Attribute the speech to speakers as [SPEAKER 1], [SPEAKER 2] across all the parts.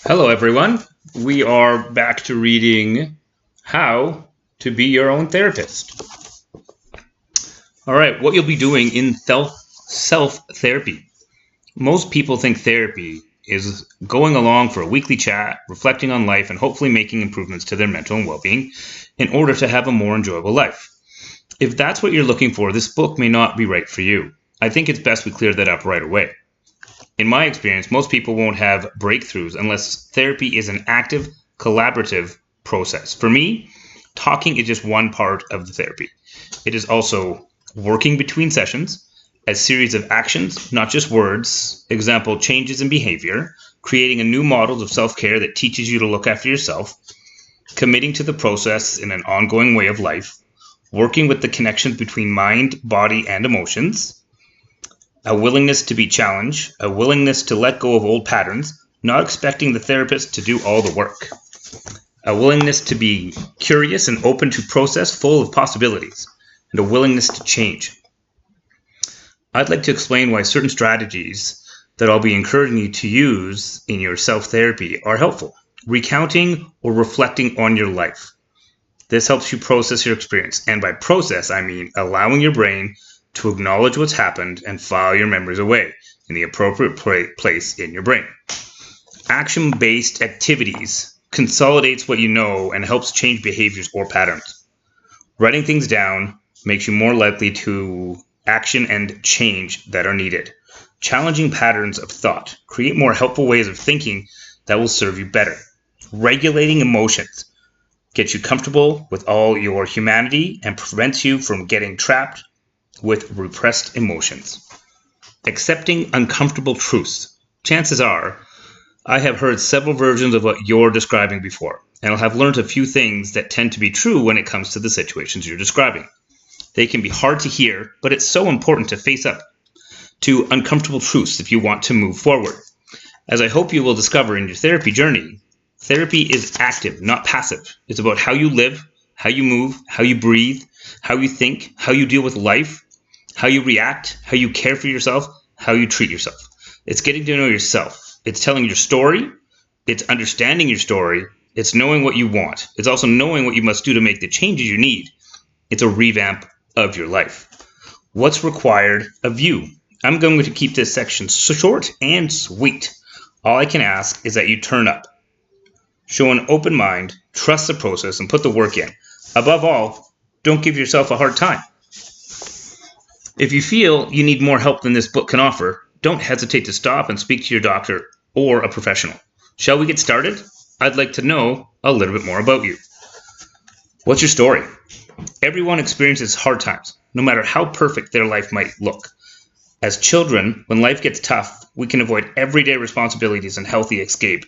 [SPEAKER 1] Hello, everyone. We are back to reading How to Be Your Own Therapist. All right, what you'll be doing in self therapy. Most people think therapy is going along for a weekly chat, reflecting on life, and hopefully making improvements to their mental and well being in order to have a more enjoyable life. If that's what you're looking for, this book may not be right for you. I think it's best we clear that up right away. In my experience, most people won't have breakthroughs unless therapy is an active, collaborative process. For me, talking is just one part of the therapy. It is also working between sessions, a series of actions, not just words, example, changes in behavior, creating a new model of self-care that teaches you to look after yourself, committing to the process in an ongoing way of life, working with the connections between mind, body, and emotions, a willingness to be challenged, a willingness to let go of old patterns, not expecting the therapist to do all the work, a willingness to be curious and open to process full of possibilities, and a willingness to change. I'd like to explain why certain strategies that I'll be encouraging you to use in your self-therapy are helpful. Recounting or reflecting on your life. This helps you process your experience, and by process, I mean allowing your brain to acknowledge what's happened and file your memories away in the appropriate place in your brain. Action-based activities consolidates what you know and helps change behaviors or patterns. Writing things down makes you more likely to action and change that are needed. Challenging patterns of thought create more helpful ways of thinking that will serve you better. Regulating emotions gets you comfortable with all your humanity and prevents you from getting trapped with repressed emotions. Accepting uncomfortable truths. Chances are, I have heard several versions of what you're describing before, and I'll have learned a few things that tend to be true when it comes to the situations you're describing. They can be hard to hear, but it's so important to face up to uncomfortable truths if you want to move forward. As I hope you will discover in your therapy journey, therapy is active, not passive. It's about how you live, how you move, how you breathe, how you think, how you deal with life, how you react, how you care for yourself, how you treat yourself. It's getting to know yourself. It's telling your story. It's understanding your story. It's knowing what you want. It's also knowing what you must do to make the changes you need. It's a revamp of your life. What's required of you? I'm going to keep this section short and sweet. All I can ask is that you turn up. Show an open mind, trust the process, and put the work in. Above all, don't give yourself a hard time. If you feel you need more help than this book can offer, don't hesitate to stop and speak to your doctor or a professional. Shall we get started? I'd like to know a little bit more about you. What's your story? Everyone experiences hard times, no matter how perfect their life might look. As children, when life gets tough, we can avoid everyday responsibilities and healthy escape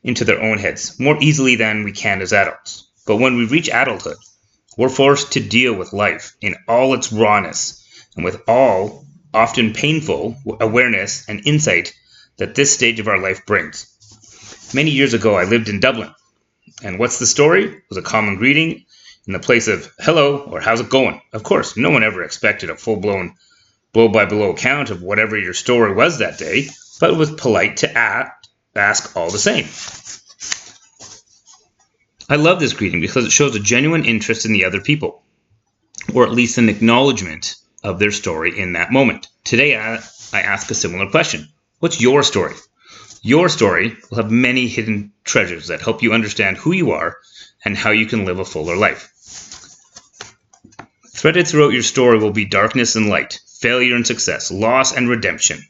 [SPEAKER 1] into their own heads more easily than we can as adults. But when we reach adulthood, we're forced to deal with life in all its rawness and with all, often painful, awareness and insight that this stage of our life brings. Many years ago, I lived in Dublin, and what's the story was a common greeting in the place of hello or how's it going. Of course, no one ever expected a full-blown blow-by-blow account of whatever your story was that day, but it was polite to ask all the same. I love this greeting because it shows a genuine interest in the other people, or at least an acknowledgement of their story in that moment. Today, I ask a similar question. What's your story? Your story will have many hidden treasures that help you understand who you are and how you can live a fuller life. Threaded throughout your story will be darkness and light, failure and success, loss and redemption,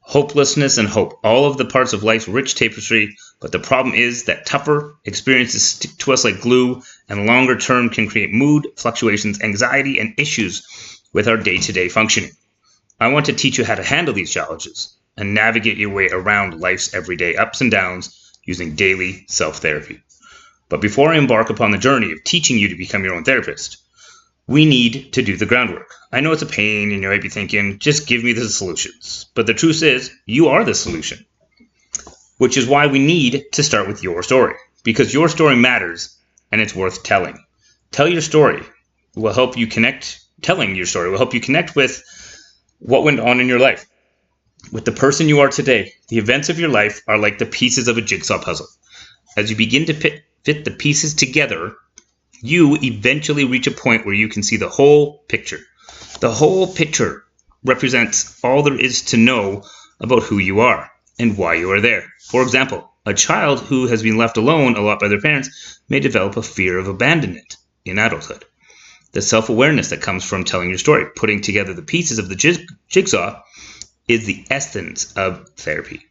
[SPEAKER 1] hopelessness and hope, all of the parts of life's rich tapestry, but the problem is that tougher experiences stick to us like glue, and longer term can create mood fluctuations, anxiety, and issues with our day-to-day functioning. I want to teach you how to handle these challenges and navigate your way around life's everyday ups and downs using daily self-therapy. But before I embark upon the journey of teaching you to become your own therapist, we need to do the groundwork. I know it's a pain and you might be thinking, just give me the solutions. But the truth is, you are the solution. Which is why we need to start with your story. Because your story matters and it's worth telling. Tell your story. Will help you connect. Telling your story will help you connect with what went on in your life. With the person you are today, the events of your life are like the pieces of a jigsaw puzzle. As you begin to fit the pieces together, you eventually reach a point where you can see the whole picture. The whole picture represents all there is to know about who you are and why you are there. For example, a child who has been left alone a lot by their parents may develop a fear of abandonment in adulthood. The self-awareness that comes from telling your story, putting together the pieces of the jigsaw, is the essence of therapy.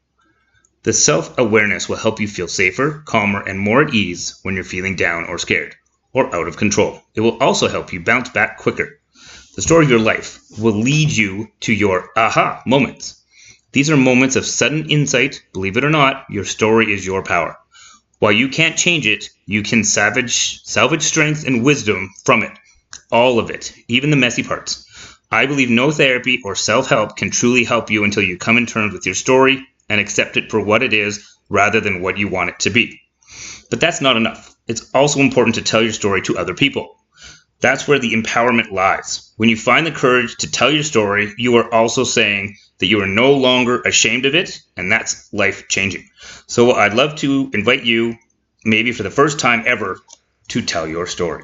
[SPEAKER 1] The self-awareness will help you feel safer, calmer, and more at ease when you're feeling down or scared or out of control. It will also help you bounce back quicker. The story of your life will lead you to your aha moments. These are moments of sudden insight. Believe it or not, your story is your power. While you can't change it, you can salvage strength and wisdom from it. All of it, even the messy parts. I believe no therapy or self-help can truly help you until you come in terms with your story and accept it for what it is rather than what you want it to be. But that's not enough. It's also important to tell your story to other people. That's where the empowerment lies. When you find the courage to tell your story, you are also saying that you are no longer ashamed of it, and that's life-changing. So I'd love to invite you, maybe for the first time ever, to tell your story.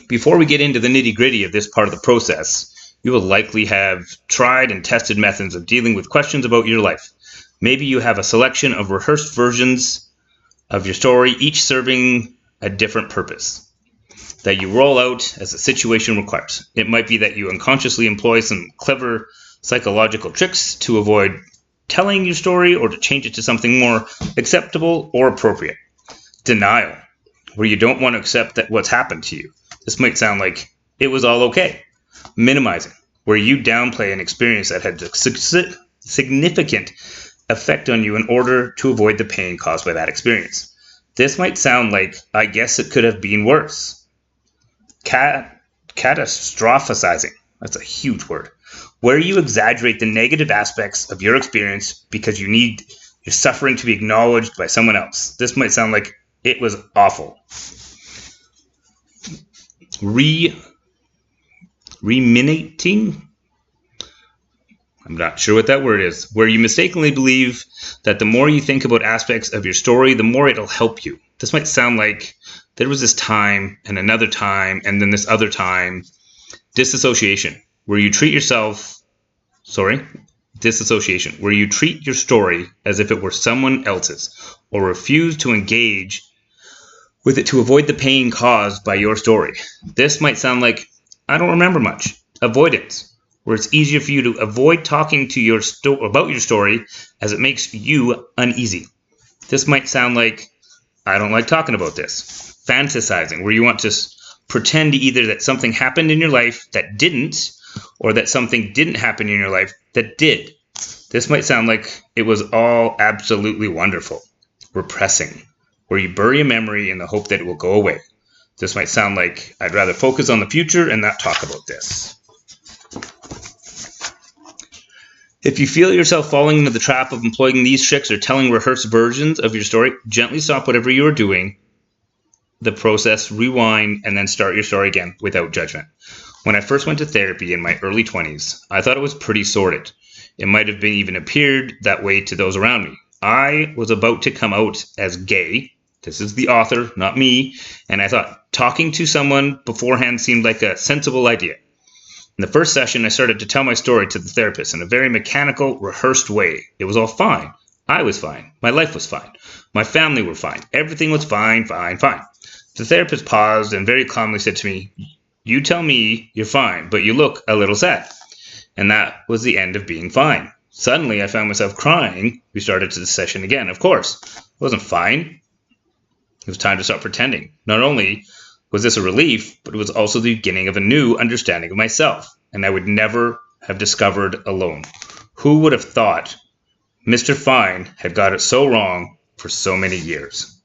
[SPEAKER 1] Before we get into the nitty-gritty of this part of the process, you will likely have tried and tested methods of dealing with questions about your life. Maybe you have a selection of rehearsed versions of your story, each serving a different purpose that you roll out as the situation requires. It might be that you unconsciously employ some clever psychological tricks to avoid telling your story or to change it to something more acceptable or appropriate. Denial, where you don't want to accept that what's happened to you. This might sound like it was all okay. Minimizing, where you downplay an experience that had a significant effect on you in order to avoid the pain caused by that experience. This might sound like, I guess it could have been worse. Catastrophizing, that's a huge word, where you exaggerate the negative aspects of your experience because you need your suffering to be acknowledged by someone else. This might sound like it was awful. Ruminating? I'm not sure what that word is. Where you mistakenly believe that the more you think about aspects of your story, the more it'll help you. This might sound like there was this time and another time and then this other time. Disassociation, where you treat your story as if it were someone else's, or refuse to engage with it to avoid the pain caused by your story. This might sound like, I don't remember much. Avoidance, where it's easier for you to avoid talking to about your story as it makes you uneasy. This might sound like, I don't like talking about this. Fantasizing, where you want to pretend either that something happened in your life that didn't, or that something didn't happen in your life that did. This might sound like it was all absolutely wonderful. Repressing, where you bury a memory in the hope that it will go away. This might sound like, I'd rather focus on the future and not talk about this. If you feel yourself falling into the trap of employing these tricks or telling rehearsed versions of your story, gently stop whatever you are doing, the process, rewind, and then start your story again without judgment. When I first went to therapy in my early 20s, I thought it was pretty sordid. It might have been even appeared that way to those around me. I was about to come out as gay. This is the author, not me. And I thought talking to someone beforehand seemed like a sensible idea. In the first session, I started to tell my story to the therapist in a very mechanical, rehearsed way. It was all fine. I was fine. My life was fine. My family were fine. Everything was fine. The therapist paused and very calmly said to me, "You tell me you're fine, but you look a little sad." And that was the end of being fine. Suddenly, I found myself crying. We started the session again. Of course, I wasn't fine. It was time to stop pretending. Not only was this a relief, but it was also the beginning of a new understanding of myself, and I would never have discovered alone. Who would have thought Mr. Fine had got it so wrong for so many years?